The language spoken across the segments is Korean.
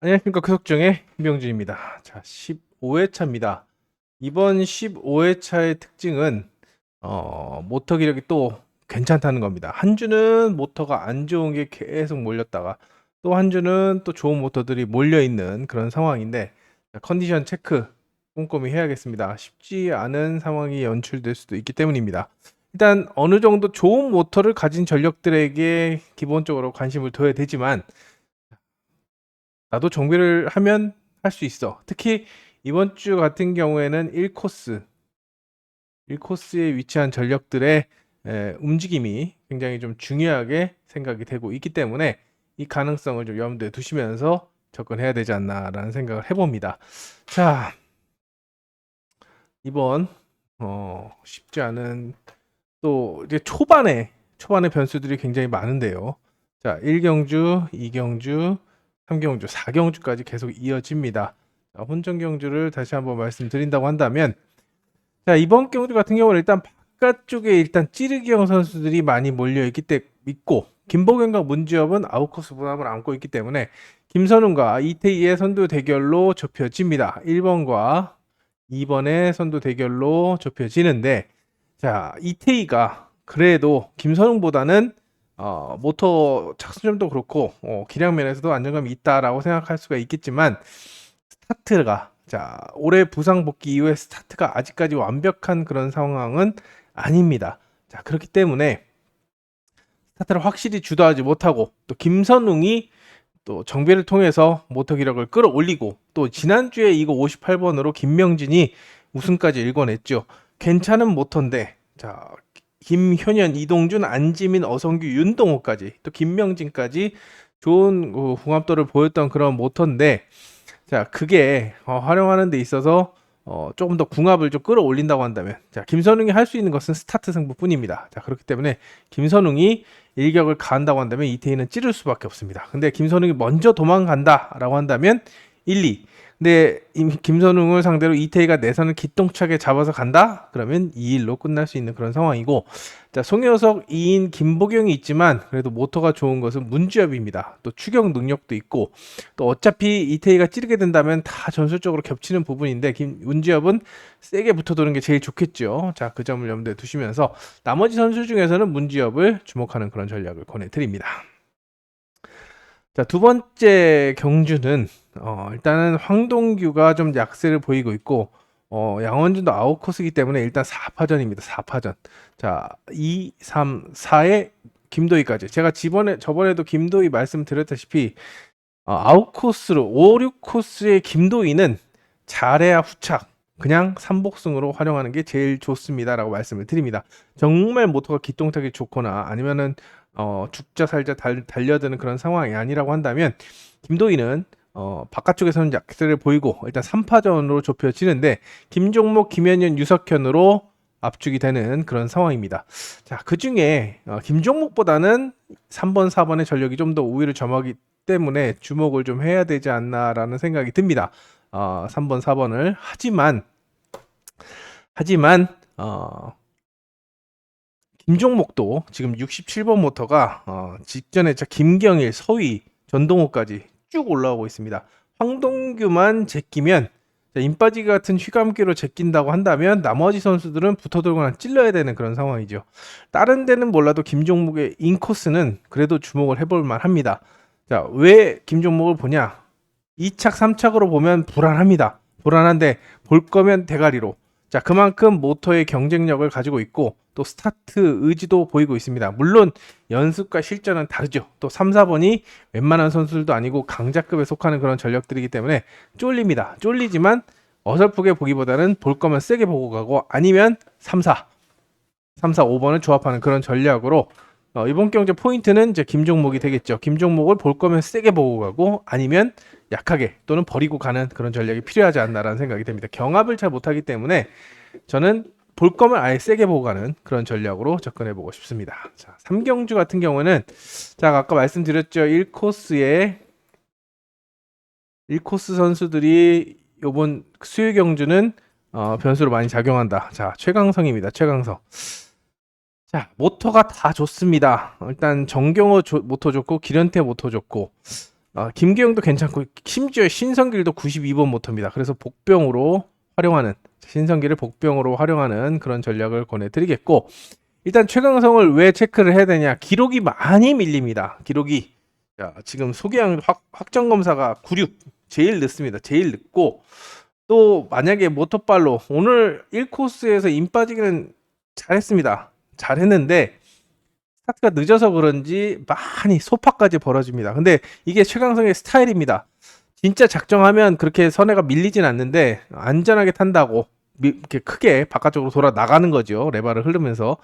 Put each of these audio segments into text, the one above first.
안녕하십니까. 교석정의 김병준입니다. 자, 15회차입니다. 이번 15회차의 특징은 모터 기력이 또 괜찮다는 겁니다. 한 주는 모터가 안 좋은 게 계속 몰렸다가 또 한 주는 또 좋은 모터들이 몰려있는 그런 상황인데, 자, 컨디션 체크 꼼꼼히 해야겠습니다. 쉽지 않은 상황이 연출될 수도 있기 때문입니다. 일단 어느 정도 좋은 모터를 가진 전력들에게 기본적으로 관심을 둬야 되지만, 나도 정비를 하면 할 수 있어. 특히 이번 주 같은 경우에는 1코스에 위치한 전력들의 움직임이 굉장히 좀 중요하게 생각이 되고 있기 때문에 이 가능성을 좀 염두에 두시면서 접근해야 되지 않나라는 생각을 해봅니다. 자, 이번 쉽지 않은 또 이제 초반에 변수들이 굉장히 많은데요. 자, 1경주, 2경주, 3경주, 4경주까지 계속 이어집니다. 자, 혼전 경주를 다시 한번 말씀드린다고 한다면, 자, 이번 경주 같은 경우는 일단 바깥쪽에 일단 찌르기형 선수들이 많이 몰려 있기 때문에 있고, 김보경과 문지엽은 아웃코스 부담을 안고 있기 때문에 김선웅과 이태희의 선두 대결로 좁혀집니다. 1번과 2번의 선두 대결로 좁혀지는데, 자, 이태희가 그래도 김선웅보다는 모터 착수점도 그렇고 기량 면에서도 안정감이 있다라고 생각할 수가 있겠지만, 스타트가, 자, 올해 부상 복귀 이후에 스타트가 아직까지 완벽한 그런 상황은 아닙니다. 자, 그렇기 때문에 스타트를 확실히 주도하지 못하고 또 김선웅이 또 정비를 통해서 모터 기록을 끌어올리고, 또 지난주에 이거 58번으로 김명진이 우승까지 일궈냈죠. 괜찮은 모터인데, 자, 김효년, 이동준, 안지민, 어성규, 윤동호까지 또 김명진까지 좋은 궁합도를 보였던 그런 모터인데, 자, 그게 활용하는 데 있어서 조금 더 궁합을 좀 끌어올린다고 한다면, 자, 김선웅이 할 수 있는 것은 스타트 승부뿐입니다. 자, 그렇기 때문에 김선웅이 일격을 가한다고 한다면 이태희는 찌를 수밖에 없습니다. 근데 김선웅이 먼저 도망간다라고 한다면 1, 2. 근데 김선웅을 상대로 이태희가 내선을 기똥차게 잡아서 간다? 그러면 2일로 끝날 수 있는 그런 상황이고, 자, 송효석 2인 김보경이 있지만 그래도 모터가 좋은 것은 문지엽입니다. 또 추격 능력도 있고, 또 어차피 이태희가 찌르게 된다면 다 전술적으로 겹치는 부분인데 문지엽은 세게 붙어도는 게 제일 좋겠죠. 자, 그 점을 염두에 두시면서 나머지 선수 중에서는 문지엽을 주목하는 그런 전략을 권해드립니다. 자, 두 번째 경주는 일단은 황동규가 좀 약세를 보이고 있고, 양원준도 아웃코스이기 때문에 일단 4파전입니다. 4파전. 자, 2, 3, 4에 김도희까지. 제가 저번에도 김도희 말씀드렸다시피 아웃코스로 5, 6코스의 김도희는 잘해야 후착, 그냥 삼복승으로 활용하는 게 제일 좋습니다라고 말씀을 드립니다. 정말 모터가 기똥차게 좋거나 아니면은 죽자 살자 달려드는 그런 상황이 아니라고 한다면, 김도희는 바깥쪽에서는 약세를 보이고 일단 3파전으로 좁혀지는데 김종목, 김현현, 유석현으로 압축이 되는 그런 상황입니다. 자, 그 중에 김종목보다는 3번, 4번의 전력이 좀 더 우위를 점하기 때문에 주목을 좀 해야 되지 않나라는 생각이 듭니다. 3번, 4번을. 하지만 김종목도 지금 67번 모터가 직전에 김경일, 서희, 전동호까지 쭉 올라오고 있습니다. 황동규만 제끼면, 인빠지기 같은 휘감기로 제낀다고 한다면 나머지 선수들은 붙어들거나 찔러야 되는 그런 상황이죠. 다른 데는 몰라도 김종목의 인코스는 그래도 주목을 해볼 만합니다. 자, 왜 김종목을 보냐? 2착, 3착으로 보면 불안합니다. 불안한데 볼 거면 대가리로. 자, 그만큼 모터의 경쟁력을 가지고 있고 또 스타트 의지도 보이고 있습니다. 물론 연습과 실전은 다르죠. 또 3, 4번이 웬만한 선수들도 아니고 강자급에 속하는 그런 전력들이기 때문에 쫄립니다. 쫄리지만 어설프게 보기보다는 볼 거면 세게 보고 가고, 아니면 3, 4, 5번을 조합하는 그런 전략으로 이번 경제 포인트는 이제 김종목이 되겠죠. 김종목을 볼 거면 세게 보고 가고, 아니면 약하게 또는 버리고 가는 그런 전략이 필요하지 않나라는 생각이 됩니다. 경합을 잘 못하기 때문에 저는 볼 거면 아예 세게 보고 가는 그런 전략으로 접근해 보고 싶습니다. 자, 3경주 같은 경우는, 자, 아까 말씀드렸죠. 1코스 선수들이 요번 수요 경주는 변수로 많이 작용한다. 자, 최강성입니다. 최강성. 자, 모터가 다 좋습니다. 일단 정경호 모터 좋고 기련태 모터 좋고, 김기영도 괜찮고 심지어 신성길도 92번 모터입니다. 그래서 복병으로 활용하는 신성길을 복병으로 활용하는 그런 전략을 권해드리겠고 일단 최강성을 왜 체크를 해야 되냐? 기록이 많이 밀립니다. 기록이 지금 소개한 확정 검사가 96 제일 늦습니다. 제일 늦고 또 만약에 모터발로 오늘 1코스에서 임 빠지기는 잘했습니다. 잘했는데 스타트가 늦어서 그런지 많이 소파까지 벌어집니다. 근데 이게 최강성의 스타일입니다. 진짜 작정하면 그렇게 선회가 밀리진 않는데 안전하게 탄다고 이렇게 크게 바깥쪽으로 돌아 나가는 거죠. 레바를 흐르면서.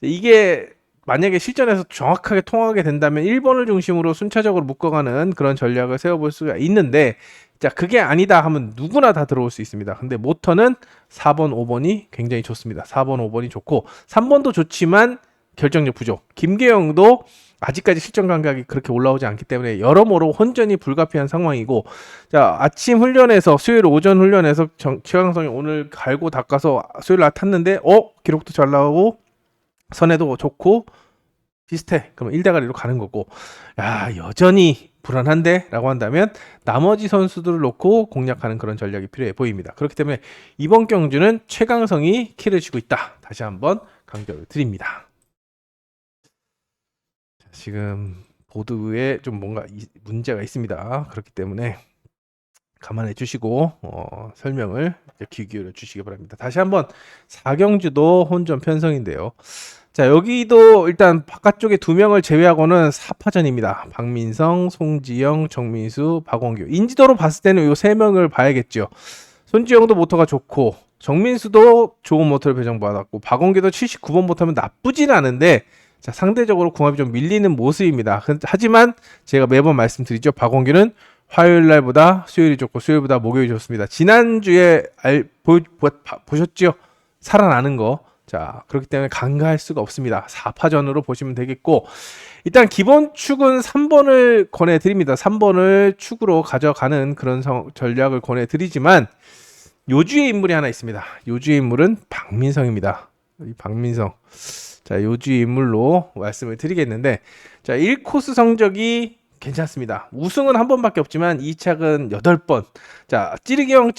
이게 만약에 실전에서 정확하게 통하게 된다면 1번을 중심으로 순차적으로 묶어가는 그런 전략을 세워볼 수가 있는데 자 그게 아니다 하면 누구나 다 들어올 수 있습니다. 근데 모터는 4번, 5번이 굉장히 좋습니다. 4번, 5번이 좋고 3번도 좋지만 결정력 부족. 김계영도 아직까지 실전 감각이 그렇게 올라오지 않기 때문에 여러모로 혼전이 불가피한 상황이고 자 아침 훈련에서 수요일 오전 훈련에서 최강성이 오늘 갈고 닦아서 수요일 날 탔는데 기록도 잘 나오고 선에도 좋고 비슷해. 그럼 1대가리로 가는 거고 야 여전히 불안한데? 라고 한다면 나머지 선수들을 놓고 공략하는 그런 전략이 필요해 보입니다. 그렇기 때문에 이번 경주는 최강성이 키를 쥐고 있다. 다시 한번 강조를 드립니다. 지금 보드에 좀 뭔가 문제가 있습니다. 그렇기 때문에 감안해 주시고 설명을 귀 기울여 주시기 바랍니다. 다시 한번 4경주도 혼전 편성인데요. 자 여기도 일단 바깥쪽에 2명을 제외하고는 4파전입니다. 박민성, 송지영, 정민수, 박원규. 인지도로 봤을 때는 이 3명을 봐야겠죠. 손지영도 모터가 좋고 정민수도 좋은 모터를 배정받았고 박원규도 79번 모터면 나쁘진 않은데 자, 상대적으로 궁합이 좀 밀리는 모습입니다. 하지만 제가 매번 말씀드리죠. 박원규는 화요일 날보다 수요일이 좋고 수요일보다 목요일이 좋습니다. 지난주에 보셨죠? 살아나는 거. 자, 그렇기 때문에 간과할 수가 없습니다. 4파전으로 보시면 되겠고 일단 기본 축은 3번을 권해드립니다. 3번을 축으로 가져가는 그런 전략을 권해드리지만 요주의 인물이 하나 있습니다. 요주의 인물은 박민성입니다. 이 박민성. 자, 요주의 인물로 말씀을 드리겠는데 자, 1코스 성적이 괜찮습니다. 우승은 한 번밖에 없지만 2착은 8번. 자, 찌르기형.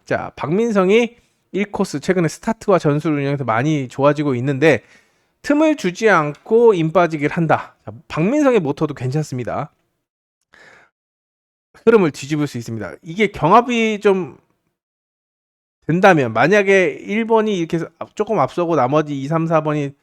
자, 박민성이 1코스 최근에 스타트와 전술 운영에서 많이 좋아지고 있는데 틈을 주지 않고 임 빠지기를 한다. 자, 박민성의 모터도 괜찮습니다. 흐름을 뒤집을 수 있습니다. 이게 경합이 좀 된다면 만약에 1번이 이렇게 조금 앞서고 나머지 2, 3, 4번이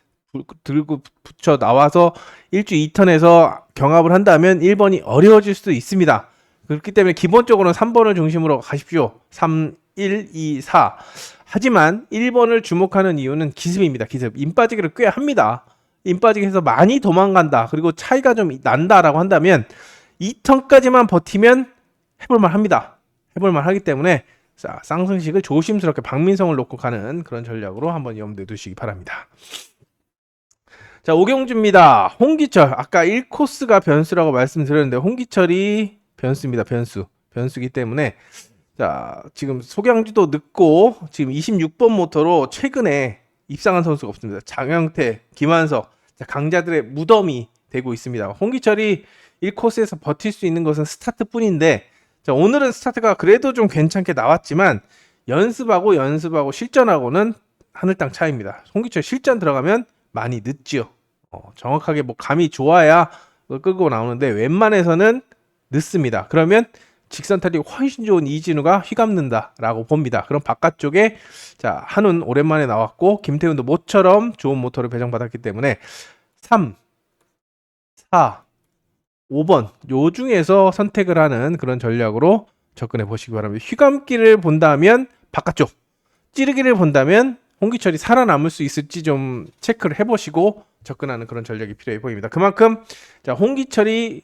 들고 붙여 나와서 1주 2턴에서 경합을 한다면 1번이 어려워질 수도 있습니다. 그렇기 때문에 기본적으로는 3번을 중심으로 가십시오. 3, 1, 2, 4. 하지만 1번을 주목하는 이유는 기습입니다. 기습. 임 빠지기를 꽤 합니다. 임 빠지기 해서 많이 도망간다. 그리고 차이가 좀 난다라고 한다면 2턴까지만 버티면 해볼만 합니다. 해볼만 하기 때문에 자, 쌍승식을 조심스럽게 박민성을 놓고 가는 그런 전략으로 한번 염두에 두시기 바랍니다. 자, 오경주입니다. 홍기철. 아까 1코스가 변수라고 말씀드렸는데 홍기철이 변수입니다. 변수기 때문에 자, 지금 소경주도 늦고 지금 26번 모터로 최근에 입상한 선수가 없습니다. 장영태, 김한석. 자, 강자들의 무덤이 되고 있습니다. 홍기철이 1코스에서 버틸 수 있는 것은 스타트뿐인데 자, 오늘은 스타트가 그래도 좀 괜찮게 나왔지만 연습하고 실전하고는 하늘 땅 차이입니다. 홍기철 실전 들어가면 많이 늦지요. 정확하게 뭐 감이 좋아야 끌고 나오는데 웬만해서는 늦습니다. 그러면 직선 타력이 훨씬 좋은 이진우가 휘감는다라고 봅니다. 그럼 바깥쪽에 자 한운 오랜만에 나왔고 김태훈도 모처럼 좋은 모터를 배정받았기 때문에 3, 4, 5번 요 중에서 선택을 하는 그런 전략으로 접근해 보시기 바랍니다. 휘감기를 본다면 바깥쪽, 찌르기를 본다면 홍기철이 살아남을 수 있을지 좀 체크를 해보시고 접근하는 그런 전략이 필요해 보입니다. 그만큼 자 홍기철이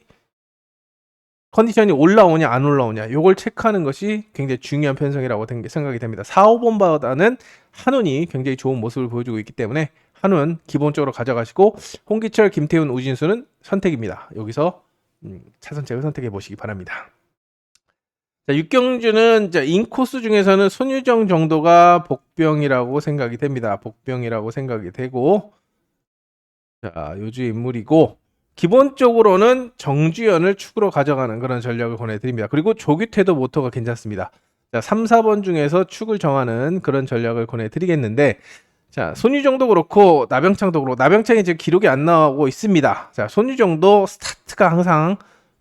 컨디션이 올라오냐 안 올라오냐 요걸 체크하는 것이 굉장히 중요한 편성이라고 생각이 됩니다. 4, 5번보다는 한운이 굉장히 좋은 모습을 보여주고 있기 때문에 한운 기본적으로 가져가시고 홍기철, 김태훈, 우진수는 선택입니다. 여기서 차선책을 선택해 보시기 바랍니다. 자, 6경주는 인코스 중에서는 손유정 정도가 복병이라고 생각이 됩니다. 복병이라고 생각이 되고 자, 요주 인물이고 기본적으로는 정주현을 축으로 가져가는 그런 전략을 권해드립니다. 그리고 조규태도 모토가 괜찮습니다. 자, 3, 4번 중에서 축을 정하는 그런 전략을 권해드리겠는데, 자, 손유정도 그렇고 나병창도 그렇고, 나병창이 지금 기록이 안 나오고 있습니다. 자, 손유정도 스타트가 항상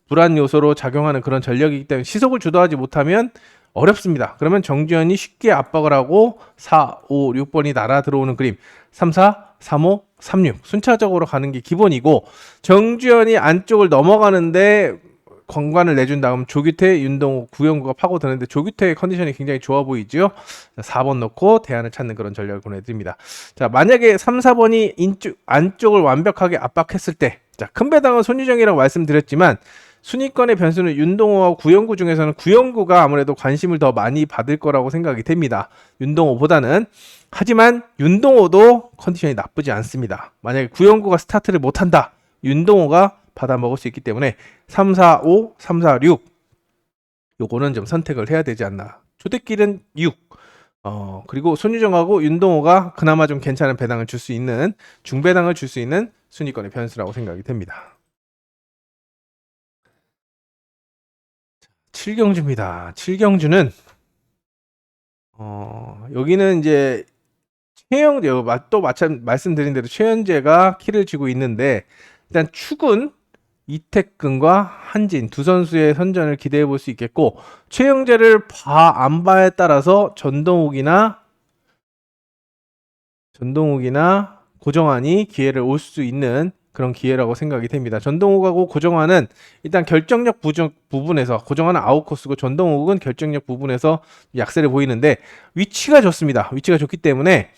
불안 요소로 작용하는 그런 전력이기 때문에 시속을 주도하지 못하면 어렵습니다. 그러면 정주현이 쉽게 압박을 하고 4, 5, 6번이 날아 들어오는 그림, 3, 4, 3, 5, 3, 6 순차적으로 가는 게 기본이고, 정주현이 안쪽을 넘어가는데 권관을 내준 다음 조규태, 윤동호, 구영구가 파고드는데 조규태의 컨디션이 굉장히 좋아 보이죠. 4번 넣고 대안을 찾는 그런 전략을 보내드립니다. 자, 만약에 3, 4번이 안쪽을 완벽하게 압박했을 때, 자, 큰 배당은 손유정이라고 말씀드렸지만 순위권의 변수는 윤동호와 구영구 중에서는 구영구가 아무래도 관심을 더 많이 받을 거라고 생각이 됩니다. 윤동호보다는. 하지만 윤동호도 컨디션이 나쁘지 않습니다. 만약에 구영구가 스타트를 못한다, 윤동호가 받아먹을 수 있기 때문에 3, 4, 5, 3, 4, 6 요거는 좀 선택을 해야 되지 않나. 초대길은 6. 그리고 손유정하고 윤동호가 그나마 좀 괜찮은 배당을 줄 수 있는, 중배당을 줄 수 있는 순위권의 변수라고 생각이 됩니다. 7경주입니다. 7경주는 여기는 이제 최영재, 또 말씀드린 대로 최현재가 키를 쥐고 있는데, 일단 축은 이태근과 한진 두 선수의 선전을 기대해 볼 수 있겠고, 최영재를 안 봐에 따라서 전동욱이나 고정환이 기회를 올 수 있는 그런 기회라고 생각이 됩니다. 전동욱하고 고정환은 일단 결정력 부분에서, 고정환은 아웃코스고 전동욱은 결정력 부분에서 약세를 보이는데 위치가 좋습니다. 위치가 좋기 때문에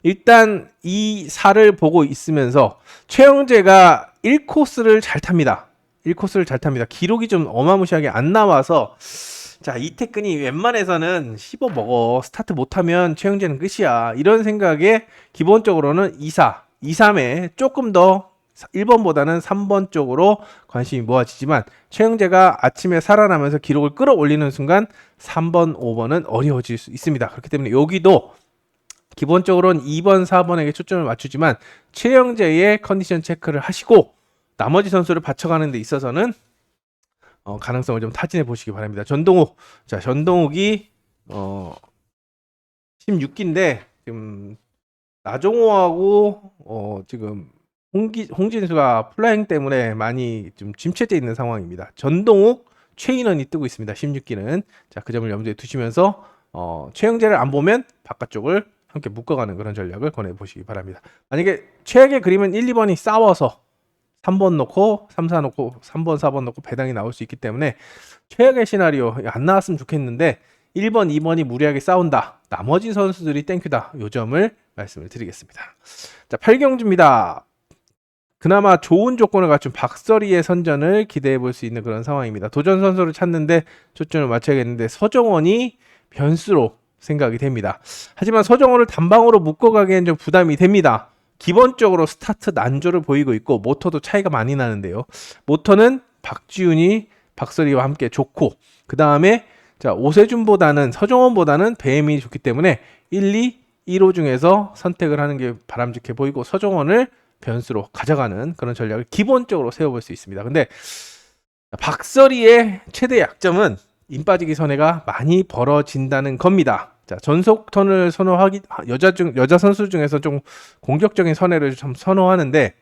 일단 이 4를 보고 있으면서 최영재가 1코스를 잘 탑니다. 1코스를 잘 탑니다. 기록이 좀 어마무시하게 안 나와서, 자, 이태근이 웬만해서는 씹어 먹어, 스타트 못하면 최영재는 끝이야, 이런 생각에 기본적으로는 2, 4, 2, 3에 조금 더 1번보다는 3번 쪽으로 관심이 모아지지만, 최영재가 아침에 살아나면서 기록을 끌어올리는 순간 3번, 5번은 어려워질 수 있습니다. 그렇기 때문에 여기도 기본적으로는 2번, 4번에게 초점을 맞추지만 최영재의 컨디션 체크를 하시고 나머지 선수를 받쳐가는 데 있어서는 가능성을 좀 타진해 보시기 바랍니다. 전동욱, 자, 전동욱이 16기인데 지금 나종호하고 지금 홍진수가 플라잉 때문에 많이 좀 침체돼 있는 상황입니다. 전동욱, 최인원이 뜨고 있습니다. 16기는. 자, 그 점을 염두에 두시면서 최영재를 안 보면 바깥쪽을 함께 묶어가는 그런 전략을 권해보시기 바랍니다. 만약에 최악의 그림은 1, 2번이 싸워서 3번 놓고 3, 4 놓고 3번, 4번 놓고 배당이 나올 수 있기 때문에 최악의 시나리오 안 나왔으면 좋겠는데 1번, 2번이 무리하게 싸운다, 나머지 선수들이 땡큐다, 요 점을 말씀을 드리겠습니다. 자, 8경주입니다. 그나마 좋은 조건을 갖춘 박서리의 선전을 기대해 볼 수 있는 그런 상황입니다. 도전 선수를 찾는데 초점을 맞춰야겠는데 서정원이 변수로 생각이 됩니다. 하지만 서정원을 단방으로 묶어가기엔 좀 부담이 됩니다. 기본적으로 스타트 난조를 보이고 있고 모터도 차이가 많이 나는데요. 모터는 박지훈이 박서리와 함께 좋고, 그 다음에 자, 오세준보다는, 서정원보다는 배임이 좋기 때문에 1, 2, 1호 중에서 선택을 하는 게 바람직해 보이고 서정원을 변수로 가져가는 그런 전략을 기본적으로 세워볼 수 있습니다. 근데 박서리의 최대 약점은 인빠지기 선회가 많이 벌어진다는 겁니다. 자, 전속 턴을 선호하기, 여자 선수 중에서 좀 공격적인 선회를 좀 선호하는데,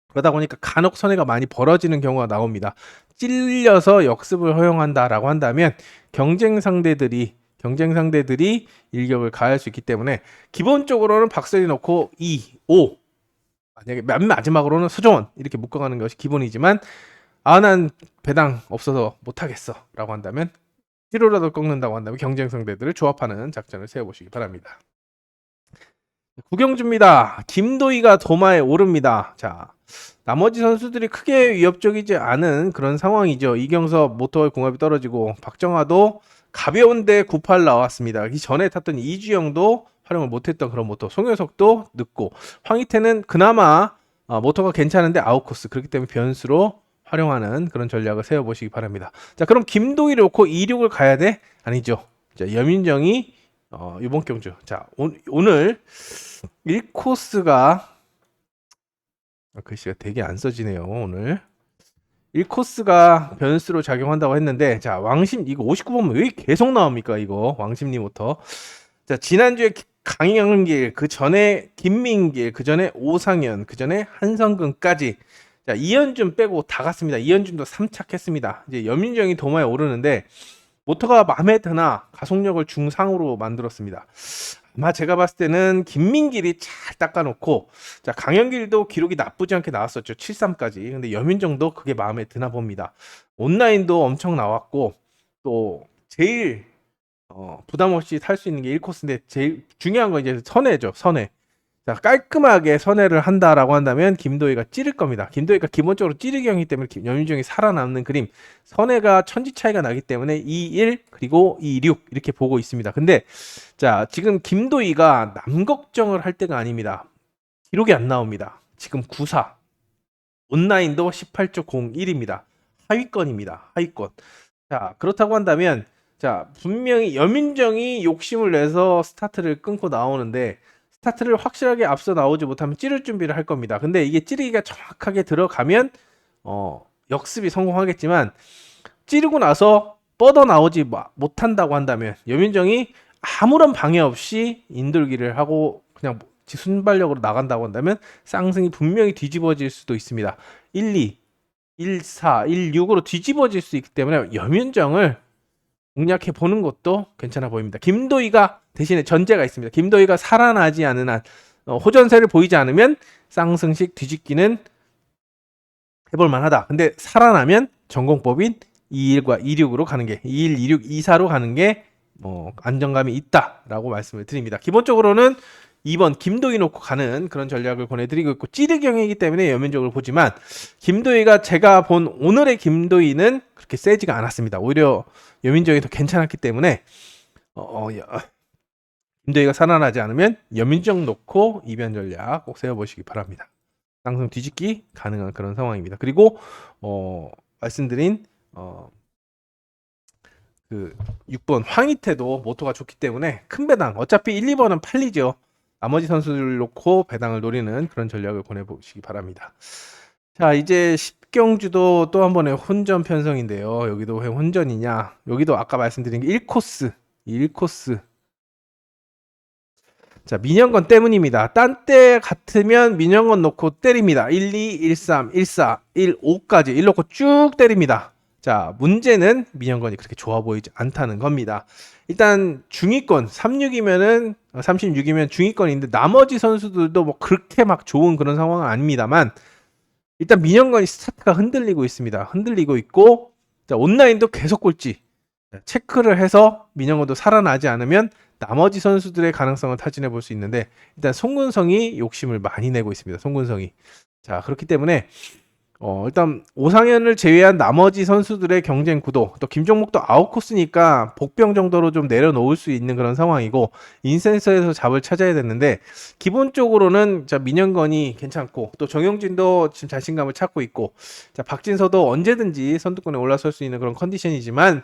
그러다 보니까 간혹 선회가 많이 벌어지는 경우가 나옵니다. 찔려서 역습을 허용한다라고 한다면 경쟁 상대들이 일격을 가할 수 있기 때문에 기본적으로는 박서리 넣고 2, 5, 만약에 맨 마지막으로는 서정원 이렇게 묶어가는 것이 기본이지만, 난 배당 없어서 못하겠어 라고 한다면, 1호라도 꺾는다고 한다면 경쟁 상대들을 조합하는 작전을 세워보시기 바랍니다. 9경주입니다. 김도희가 도마에 오릅니다. 자, 나머지 선수들이 크게 위협적이지 않은 그런 상황이죠. 이경섭 모터의 궁합이 떨어지고, 박정아도 가벼운데 98 나왔습니다. 이 전에 탔던 이주영도 활용을 못했던 그런 모터, 송효석도 늦고, 황희태는 그나마 모터가 괜찮은데 아웃코스, 그렇기 때문에 변수로 활용하는 그런 전략을 세워보시기 바랍니다. 자, 그럼 김도희를 놓고 2륙을 가야 돼? 아니죠. 자, 염인정이 이번 경주, 자, 오늘 1코스가 글씨가 되게 안 써지네요, 오늘. 1코스가 변수로 작용한다고 했는데, 자, 왕심, 이거 59번 왜 계속 나옵니까, 이거? 왕심리부터. 자, 지난주에 강영길, 그 전에 김민길, 그 전에 오상현, 그 전에 한성근까지. 자, 이현준 빼고 다 갔습니다. 이현준도 3착했습니다. 이제 염민정이 도마에 오르는데, 모터가 마음에 드나 가속력을 중상으로 만들었습니다. 아마 제가 봤을 때는 김민길이 잘 닦아놓고, 자, 강현길도 기록이 나쁘지 않게 나왔었죠. 73까지. 근데 염윤정도 그게 마음에 드나 봅니다. 온라인도 엄청 나왔고, 또 제일 부담 없이 탈 수 있는 게 1코스인데 제일 중요한 건 이제 선회죠. 선회. 자, 깔끔하게 선회를 한다라고 한다면 김도희가 찌를 겁니다. 김도희가 기본적으로 찌르경이기 때문에 염윤정이 살아남는 그림. 선회가 천지 차이가 나기 때문에 2-1 그리고 2-6 이렇게 보고 있습니다. 근데 자, 지금 김도희가 남 걱정을 할 때가 아닙니다. 기록이 안 나옵니다. 지금 9-4. 온라인도 18조 01입니다. 하위권입니다. 하위권. 자, 그렇다고 한다면 자, 분명히 염윤정이 욕심을 내서 스타트를 끊고 나오는데 스타트를 확실하게 앞서 나오지 못하면 찌를 준비를 할 겁니다. 근데 이게 찌르기가 정확하게 들어가면 역습이 성공하겠지만 찌르고 나서 뻗어 나오지 못한다고 한다면 염윤정이 아무런 방해 없이 인돌기를 하고 그냥 순발력으로 나간다고 한다면 쌍승이 분명히 뒤집어질 수도 있습니다. 1-2, 1-4, 1-6으로 뒤집어질 수 있기 때문에 염윤정을 공략해 보는 것도 괜찮아 보입니다. 김도희가 대신에 전제가 있습니다. 김도희가 살아나지 않은 한 호전세를 보이지 않으면 쌍승식 뒤집기는 해볼 만하다. 근데 살아나면 전공법인 2-1과 2-6으로 가는 게 2-1, 2-6, 2-4로 가는 게 안정감이 있다라고 말씀을 드립니다. 기본적으로는 2번 김도희 놓고 가는 그런 전략을 권해드리고 있고 찌르경이기 때문에 염윤정을 보지만 김도희가 제가 본 오늘의 김도희는 그렇게 세지가 않았습니다. 오히려 염윤정이 더 괜찮았기 때문에 김도희가 살아나지 않으면 염윤정 놓고 이변 전략 꼭 세워보시기 바랍니다. 쌍승 뒤집기 가능한 그런 상황입니다. 그리고 말씀드린 그 6번 황희태도 모토가 좋기 때문에 큰 배당 어차피 1, 2번은 팔리죠. 나머지 선수를 놓고 배당을 노리는 그런 전략을 권해보시기 바랍니다. 자, 이제 10경주도 또 한 번의 혼전 편성인데요. 여기도 왜 혼전이냐? 여기도 아까 말씀드린 게 1코스. 1코스. 자, 민영건 때문입니다. 딴 때 같으면 민영건 놓고 때립니다. 1-2, 1-3, 1-4, 1-5까지 1 놓고 쭉 때립니다. 자, 문제는 민영건이 그렇게 좋아 보이지 않다는 겁니다. 일단 중위권 36이면 중위권인데 나머지 선수들도 뭐 그렇게 막 좋은 그런 상황은 아닙니다만 일단 민영건이 스타트가 흔들리고 있습니다. 흔들리고 있고 자, 온라인도 계속 꼴찌. 체크를 해서 민영건도 살아나지 않으면 나머지 선수들의 가능성을 타진해 볼 수 있는데 일단 송근성이 욕심을 많이 내고 있습니다. 송근성이. 자, 그렇기 때문에 일단 오상현을 제외한 나머지 선수들의 경쟁 구도 또 김종목도 아웃코스니까 복병 정도로 좀 내려놓을 수 있는 그런 상황이고 인센서에서 잡을 찾아야 되는데 기본적으로는 자 민영건이 괜찮고 또 정영진도 지금 자신감을 찾고 있고 자 박진서도 언제든지 선두권에 올라설 수 있는 그런 컨디션이지만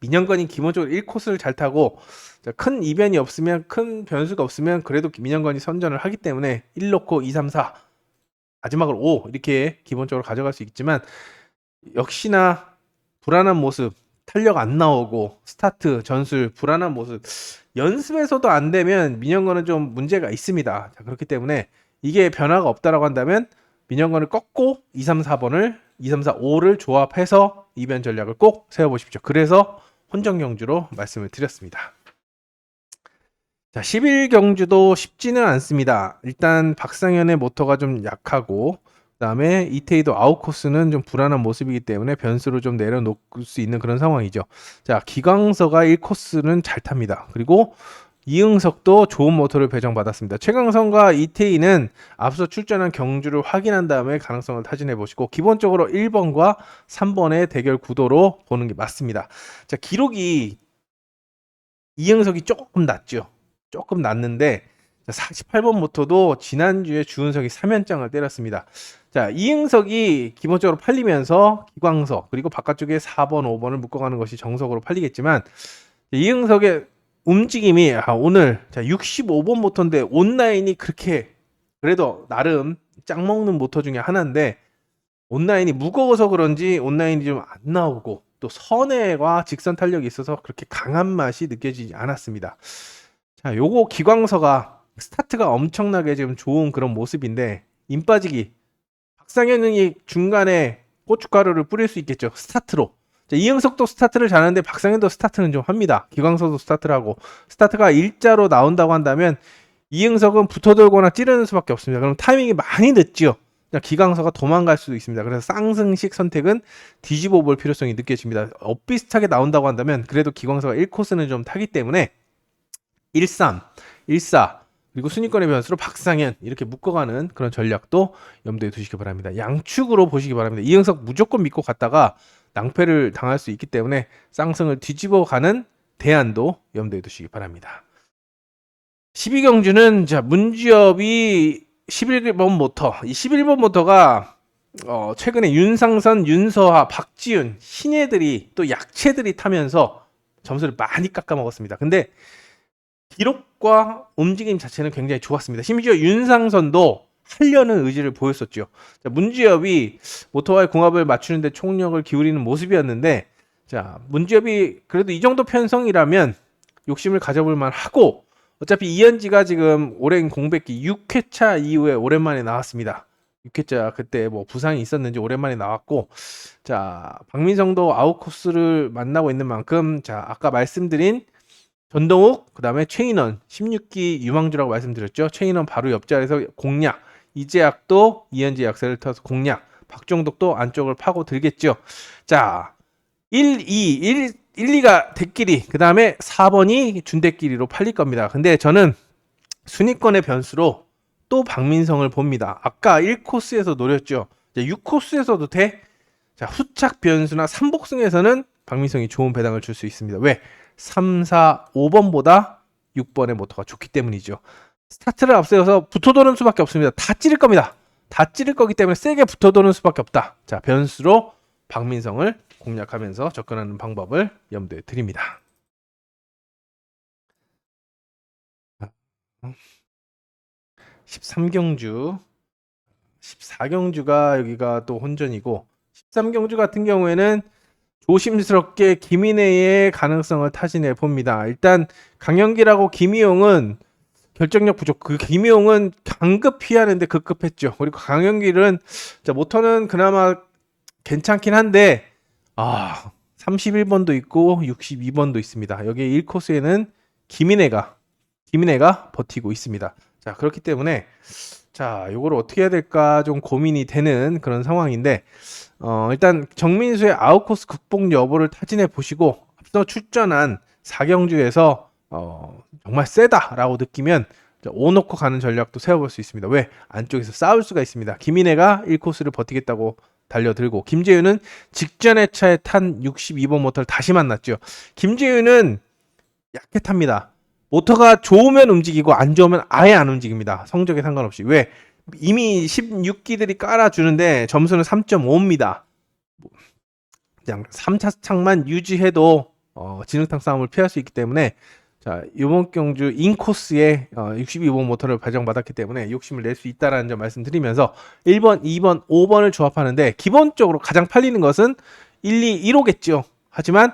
민영건이 기본적으로 1코스를 잘 타고 자, 큰 이변이 없으면 큰 변수가 없으면 그래도 민영건이 선전을 하기 때문에 1 놓고 2, 3, 4 마지막으로 5 이렇게 기본적으로 가져갈 수 있지만 역시나 불안한 모습 탄력 안 나오고 스타트 전술 불안한 모습 연습에서도 안 되면 민영건은 좀 문제가 있습니다. 자, 그렇기 때문에 이게 변화가 없다라고 한다면 민영건을 꺾고 2, 3, 4번을 2, 3, 4, 5를 조합해서 이변 전략을 꼭 세워보십시오. 그래서 혼전경주로 말씀을 드렸습니다. 자, 11경주도 쉽지는 않습니다. 일단 박상현의 모터가 좀 약하고 그다음에 이태희도 아웃코스는 좀 불안한 모습이기 때문에 변수로 좀 내려놓을 수 있는 그런 상황이죠. 자, 기광서가 1코스는 잘 탑니다. 그리고 이응석도 좋은 모터를 배정받았습니다. 최강성과 이태희는 앞서 출전한 경주를 확인한 다음에 가능성을 타진해 보시고 기본적으로 1번과 3번의 대결 구도로 보는 게 맞습니다. 자, 기록이 이응석이 조금 낮죠. 조금 낮는데 48번 모터도 지난주에 주은석이 3연장을 때렸습니다. 자, 이응석이 기본적으로 팔리면서 기광석 그리고 바깥쪽에 4번, 5번을 묶어가는 것이 정석으로 팔리겠지만 이응석의 움직임이 오늘 자 65번 모터인데 온라인이 그렇게 그래도 나름 짱 먹는 모터 중에 하나인데 온라인이 무거워서 그런지 온라인이 좀 안 나오고 또 선회와 직선 탄력이 있어서 그렇게 강한 맛이 느껴지지 않았습니다. 자, 요거 기광서가 스타트가 엄청나게 지금 좋은 그런 모습인데 임 빠지기 박상현이 중간에 고춧가루를 뿌릴 수 있겠죠. 스타트로. 자, 이영석도 스타트를 잘하는데 박상현도 스타트는 좀 합니다. 기광서도 스타트를 하고 스타트가 일자로 나온다고 한다면 이영석은 붙어들거나 찌르는 수밖에 없습니다. 그럼 타이밍이 많이 늦죠. 기광서가 도망갈 수도 있습니다. 그래서 쌍승식 선택은 뒤집어 볼 필요성이 느껴집니다. 엇비슷하게 나온다고 한다면 그래도 기광서가 1코스는 좀 타기 때문에 1-3, 1-4 그리고 순위권의 변수로 박상현 이렇게 묶어가는 그런 전략도 염두에 두시기 바랍니다. 양축으로 보시기 바랍니다. 이영석 무조건 믿고 갔다가 낭패를 당할 수 있기 때문에 쌍승을 뒤집어가는 대안도 염두에 두시기 바랍니다. 12경주는 자 문지엽이 11번 모터, 이 11번 모터가 최근에 윤상선, 윤서하, 박지윤 신예들이 또 약체들이 타면서 점수를 많이 깎아 먹었습니다. 근데 기록과 움직임 자체는 굉장히 좋았습니다. 심지어 윤상선도 하려는 의지를 보였었죠. 자, 문지엽이 모터와의 궁합을 맞추는데 총력을 기울이는 모습이었는데 자 문지엽이 그래도 이 정도 편성이라면 욕심을 가져볼 만하고 어차피 이현지가 지금 오랜 공백기 6회차 이후에 오랜만에 나왔습니다. 6회차 그때 뭐 부상이 있었는지 오랜만에 나왔고 자 박민성도 아웃코스를 만나고 있는 만큼 자 아까 말씀드린 전동욱 그 다음에 최인원 16기 유망주라고 말씀드렸죠. 최인원 바로 옆자리에서 공략 이재학도 이현지 약세를 타서 공략 박종덕도 안쪽을 파고 들겠죠. 자 1, 2가 대끼리 그 다음에 4번이 준대끼리로 팔릴 겁니다. 근데 저는 순위권의 변수로 또 박민성을 봅니다. 아까 1코스에서 노렸죠. 6코스에서도 돼? 자 후착 변수나 3복승에서는 박민성이 좋은 배당을 줄 수 있습니다. 왜? 3, 4, 5번보다 6번의 모터가 좋기 때문이죠. 스타트를 앞세워서 붙어도는 수밖에 없습니다. 다 찌를 겁니다. 다 찌를 거기 때문에 세게 붙어도는 수밖에 없다. 자 변수로 박민성을 공략하면서 접근하는 방법을 염두에 드립니다. 13경주 14경주가 여기가 또 혼전이고 13경주 같은 경우에는 조심스럽게 김인혜의 가능성을 타진해 봅니다. 일단 강영기라고 김희용은 결정력 부족. 그 김희용은 강급 피하는데 급급했죠. 그리고 강영기는 자, 모터는 그나마 괜찮긴 한데 31번도 있고 62번도 있습니다. 여기 1코스에는 김인혜가 버티고 있습니다. 자, 그렇기 때문에 자, 요걸 어떻게 해야 될까 좀 고민이 되는 그런 상황인데 일단 정민수의 아웃코스 극복 여부를 타진해 보시고 앞서 출전한 4경주에서 정말 세다라고 느끼면 오놓고 가는 전략도 세워볼 수 있습니다. 왜? 안쪽에서 싸울 수가 있습니다. 김인혜가 1코스를 버티겠다고 달려들고 김재윤은 직전의 차에 탄 62번 모터를 다시 만났죠. 김재윤은 약해 탑니다. 모터가 좋으면 움직이고 안 좋으면 아예 안 움직입니다. 성적에 상관없이. 왜? 이미 16기들이 깔아주는데 점수는 3.5입니다. 그냥 3차 창만 유지해도 진흙탕 싸움을 피할 수 있기 때문에 자 이번 경주 인코스에 62번 모터를 배정받았기 때문에 욕심을 낼 수 있다라는 점 말씀드리면서 1번, 2번, 5번을 조합하는데 기본적으로 가장 팔리는 것은 1, 2, 1호겠죠. 하지만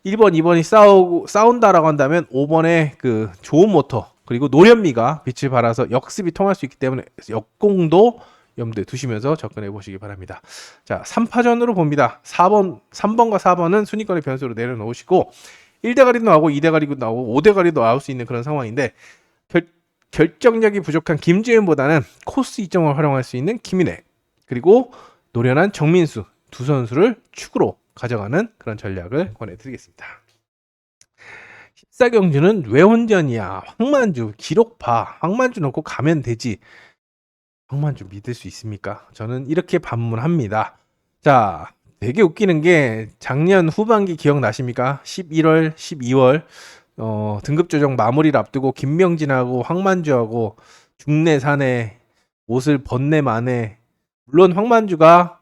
1번, 2번이 싸운다라고 한다면 5번의 그 좋은 모터 그리고 노련미가 빛을 발해서 역습이 통할 수 있기 때문에 역공도 염두에 두시면서 접근해 보시기 바랍니다. 자, 3파전으로 봅니다. 3번과 4번은 순위권의 변수로 내려놓으시고 1대가리도 나오고 2대가리도 나오고 5대가리도 나올 수 있는 그런 상황인데 결정력이 부족한 김지현보다는 코스 이점을 활용할 수 있는 김인혜 그리고 노련한 정민수 두 선수를 축으로 가져가는 그런 전략을 권해드리겠습니다. 14경주는 왜 혼전이야? 황만주 기록 봐. 황만주 넣고 가면 되지. 황만주 믿을 수 있습니까? 저는 이렇게 반문합니다. 자, 되게 웃기는 게 작년 후반기 기억나십니까? 11월, 12월 등급 조정 마무리를 앞두고 김명진하고 황만주하고 중내 산에 옷을 벗내 만에 물론 황만주가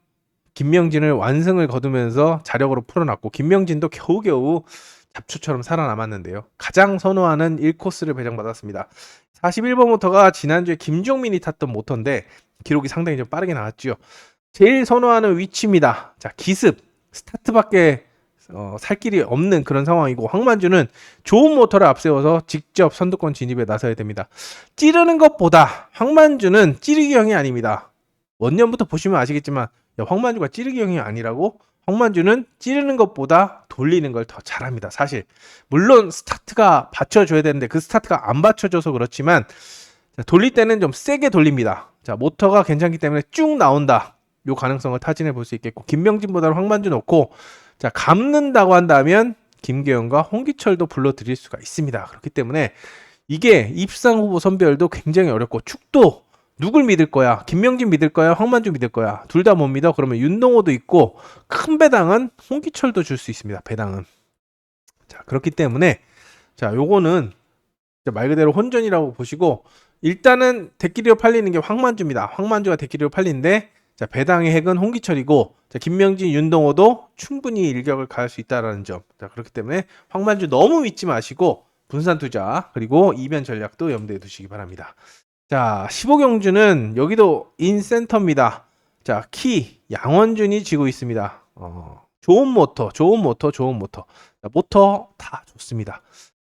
김명진을 완승을 거두면서 자력으로 풀어놨고 김명진도 겨우겨우 잡초처럼 살아남았는데요. 가장 선호하는 1코스를 배정받았습니다. 41번 모터가 지난주에 김종민이 탔던 모터인데 기록이 상당히 좀 빠르게 나왔죠. 제일 선호하는 위치입니다. 자, 기습 스타트밖에 살 길이 없는 그런 상황이고, 황만주는 좋은 모터를 앞세워서 직접 선두권 진입에 나서야 됩니다. 찌르는 것보다 황만주는 찌르기형이 아닙니다. 원년부터 보시면 아시겠지만, 야, 황만주가 찌르기형이 아니라고? 황만주는 찌르는 것보다 돌리는 걸 더 잘합니다. 사실 물론 스타트가 받쳐줘야 되는데 그 스타트가 안 받쳐줘서 그렇지만, 자, 돌릴 때는 좀 세게 돌립니다. 자, 모터가 괜찮기 때문에 쭉 나온다, 요 가능성을 타진해 볼 수 있겠고, 김명진보다는 황만주 놓고, 자, 감는다고 한다면 김계현과 홍기철도 불러드릴 수가 있습니다. 그렇기 때문에 이게 입상 후보 선별도 굉장히 어렵고, 축도 누굴 믿을 거야? 김명진 믿을 거야? 황만주 믿을 거야? 둘 다 못 믿어? 그러면 윤동호도 있고, 큰 배당은 홍기철도 줄 수 있습니다. 배당은. 자, 그렇기 때문에 자, 요거는 말 그대로 혼전이라고 보시고, 일단은 대끼리로 팔리는 게 황만주입니다. 황만주가 대끼리로 팔리는데, 자, 배당의 핵은 홍기철이고, 자, 김명진, 윤동호도 충분히 일격을 가할 수 있다는 점. 자, 그렇기 때문에 황만주 너무 믿지 마시고 분산 투자 그리고 이변 전략도 염두에 두시기 바랍니다. 자, 15경주는 여기도 인센터입니다. 자, 키 양원준이 지고 있습니다. 좋은 모터. 자, 모터 다 좋습니다.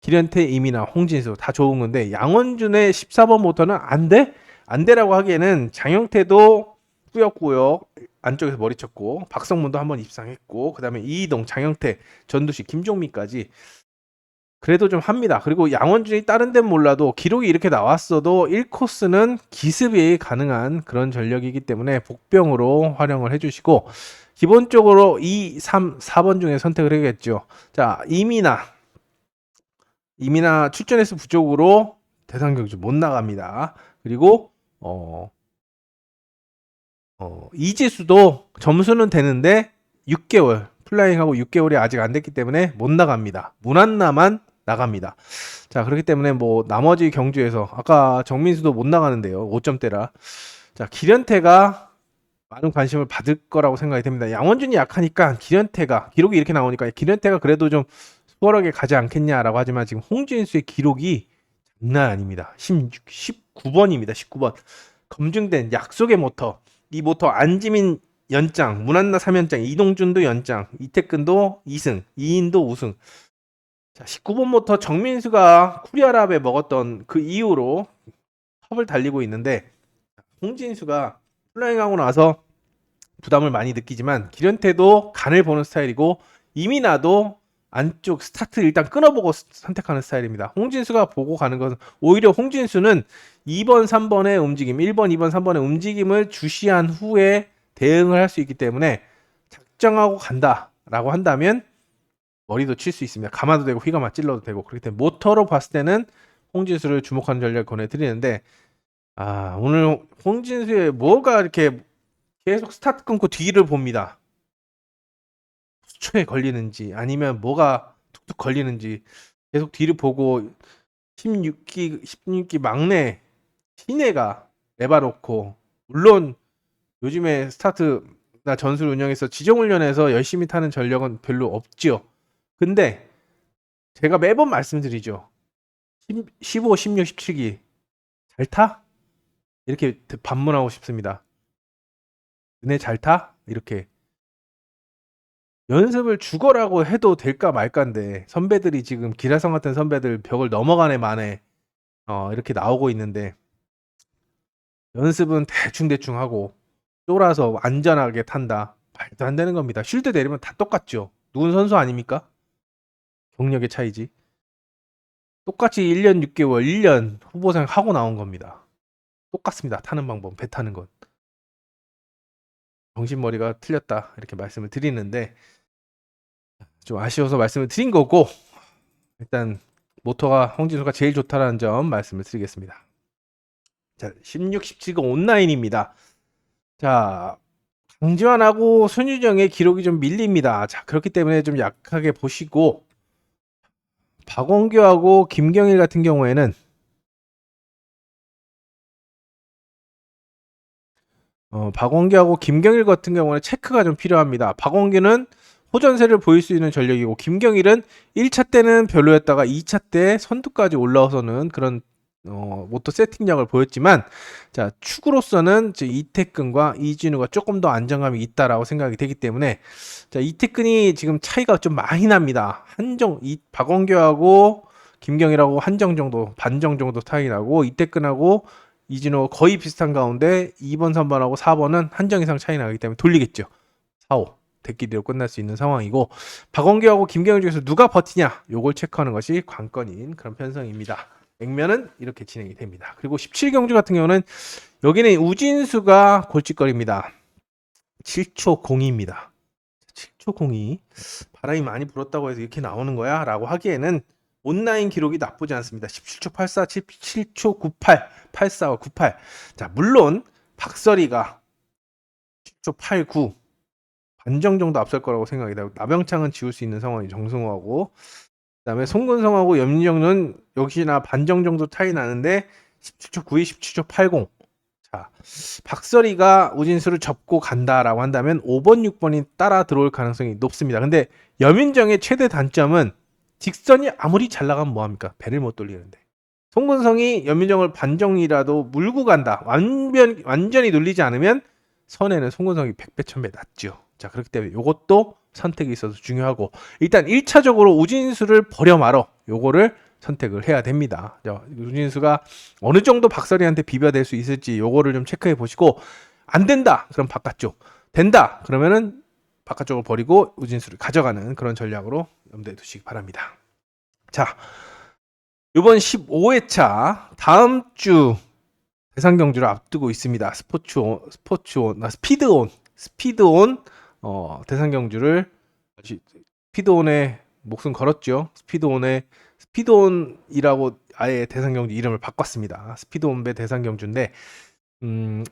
기련태, 이민아, 홍진수 다 좋은 건데, 양원준의 14번 모터는 안 돼? 안 돼라고 하기에는 장영태도 꾸역꾸역 안쪽에서 머리 쳤고, 박성문도 한번 입상했고, 그 다음에 이희동, 장영태, 전두식, 김종민까지 그래도 좀 합니다. 그리고 양원준이 다른 데는 몰라도 기록이 이렇게 나왔어도 1코스는 기습이 가능한 그런 전력이기 때문에 복병으로 활용을 해주시고, 기본적으로 2, 3, 4번 중에 선택을 해야겠죠. 자, 이민아 출전해서 부족으로 대상경주 못 나갑니다. 그리고 이지수도 점수는 되는데 6개월 플라잉하고 6개월이 아직 안 됐기 때문에 못 나갑니다. 문한나만 나갑니다. 자, 그렇기 때문에 뭐 나머지 경주에서 아까 정민수도 못 나가는데요. 5점대라. 자, 기련태가 많은 관심을 받을 거라고 생각이 됩니다. 양원준이 약하니까 기련태가, 기록이 이렇게 나오니까 기련태가 그래도 좀 수월하게 가지 않겠냐라고 하지만, 지금 홍진수의 기록이 장난 아닙니다. 19번입니다. 19번. 검증된 약속의 모터. 이 모터 안지민 연장, 문한나 3연장, 이동준도 연장, 이태근도 2승, 이인도 우승. 자, 19번 모터 정민수가 쿠리아랍에 먹었던 그 이후로 컵을 달리고 있는데, 홍진수가 플라잉하고 나서 부담을 많이 느끼지만, 기련태도 간을 보는 스타일이고, 이민아도 안쪽 스타트 일단 끊어보고 선택하는 스타일입니다. 홍진수가 보고 가는 것은, 오히려 홍진수는 2번, 3번의 움직임, 1번, 2번, 3번의 움직임을 주시한 후에 대응을 할 수 있기 때문에, 작정하고 간다라고 한다면 머리도 칠 수 있습니다. 감아도 되고 휘감아 찔러도 되고. 그렇기 때문에 모터로 봤을 때는 홍진수를 주목하는 전략을 권해드리는데, 오늘 홍진수의 뭐가 이렇게 계속 스타트 끊고 뒤를 봅니다. 수초에 걸리는지 아니면 뭐가 툭툭 걸리는지 계속 뒤를 보고, 16기 막내 신혜가 내봐놓고, 물론 요즘에 스타트나 전술 운영에서 지정훈련에서 열심히 타는 전력은 별로 없지요. 근데 제가 매번 말씀드리죠. 15, 16, 17기 잘 타? 이렇게 반문하고 싶습니다. 너네 잘 타? 이렇게 연습을 죽어라고 해도 될까 말까인데, 선배들이 지금 기라성 같은 선배들 벽을 넘어가네 마네 이렇게 나오고 있는데, 연습은 대충대충 하고 쫄아서 안전하게 탄다. 말도 안 되는 겁니다. 쉴드 내리면 다 똑같죠. 누군 선수 아닙니까? 경력의 차이지. 똑같이 1년 6개월, 1년 후보생 하고 나온 겁니다. 똑같습니다. 타는 방법, 배 타는 것. 정신머리가 틀렸다, 이렇게 말씀을 드리는데, 좀 아쉬워서 말씀을 드린 거고, 일단 모터가 홍진수가 제일 좋다라는 점 말씀을 드리겠습니다. 자, 16, 17가 온라인입니다. 자, 강지환하고 손유정의 기록이 좀 밀립니다. 자, 그렇기 때문에 좀 약하게 보시고, 박원규하고 김경일 같은 경우에는 박원규하고 김경일 같은 경우는 체크가 좀 필요합니다. 박원규는 호전세를 보일 수 있는 전력이고, 김경일은 1차 때는 별로였다가 2차 때 선두까지 올라서는 그런 모터 세팅력을 보였지만, 자, 축으로서는 이태근과 이진우가 조금 더 안정감이 있다라고 생각이 되기 때문에, 자, 이태근이 지금 차이가 좀 많이 납니다. 박원규하고 김경일하고 한정 정도, 반정 정도 차이 나고, 이태근하고 이진우 거의 비슷한 가운데 2번, 3번하고 4번은 한정 이상 차이 나기 때문에 돌리겠죠. 4호. 대끼리로 끝날 수 있는 상황이고, 박원규하고 김경일 중에서 누가 버티냐, 요걸 체크하는 것이 관건인 그런 편성입니다. 액면은 이렇게 진행이 됩니다. 그리고 17경주 같은 경우는 여기는 우진수가 골칫거리입니다. 7초 02입니다. 7초 02. 바람이 많이 불었다고 해서 이렇게 나오는 거야? 라고 하기에는 온라인 기록이 나쁘지 않습니다. 17초 84, 17초 98, 84와 98. 자, 물론 박서리가 10초 89 반정 정도 앞설 거라고 생각이 되고, 나병창은 지울 수 있는 상황이 정승호하고, 그다음에 송근성하고 염민정은 역시나 반정 정도 차이 나는데 17초 92, 17초 80. 자, 박서리가 우진수를 접고 간다라고 한다면 5번, 6번이 따라 들어올 가능성이 높습니다. 근데 염민정의 최대 단점은 직선이 아무리 잘 나가면 뭐합니까? 배를 못 돌리는데. 송근성이 염민정을 반정이라도 물고 간다. 완전히 눌리지 않으면 선에는 송근성이 100배, 1000배 낫죠. 자, 그렇기 때문에 이것도 선택이 있어서 중요하고, 일단 1차적으로 우진수를 버려 말어, 요거를 선택을 해야 됩니다. 우진수가 어느 정도 박서리한테 비벼댈 수 있을지 요거를 좀 체크해 보시고, 안 된다 그럼 바깥쪽, 된다 그러면은 바깥쪽을 버리고 우진수를 가져가는 그런 전략으로 염두에 두시기 바랍니다. 자, 이번 15회차 다음 주 대상 경주를 앞두고 있습니다. 스피드온 대상 경주를, 스피드온에 목숨 걸었죠. 스피드온이라고 아예 대상 경주 이름을 바꿨습니다. 스피드온배 대상 경주인데,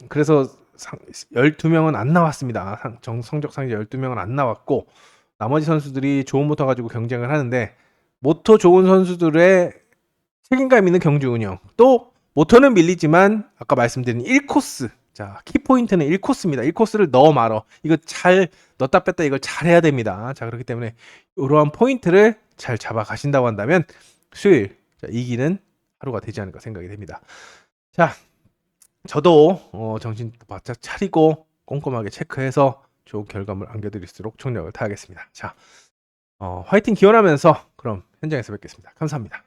그래서 12명은 안 나왔습니다. 성적 상위 12명은 안 나왔고, 나머지 선수들이 좋은 모터 가지고 경쟁을 하는데, 모터 좋은 선수들의 책임감 있는 경주 운영, 또 모터는 밀리지만 아까 말씀드린 1코스, 자, 키포인트는 1코스입니다. 1코스를 넣어 말어. 이거 잘 넣었다 뺐다 이걸 잘 해야 됩니다. 자, 그렇기 때문에 이러한 포인트를 잘 잡아 가신다고 한다면 수요일 이기는 하루가 되지 않을까 생각이 됩니다. 자, 저도 정신 바짝 차리고 꼼꼼하게 체크해서 좋은 결과물 안겨드릴 수 있도록 총력을 다하겠습니다. 자, 화이팅 기원하면서 그럼 현장에서 뵙겠습니다. 감사합니다.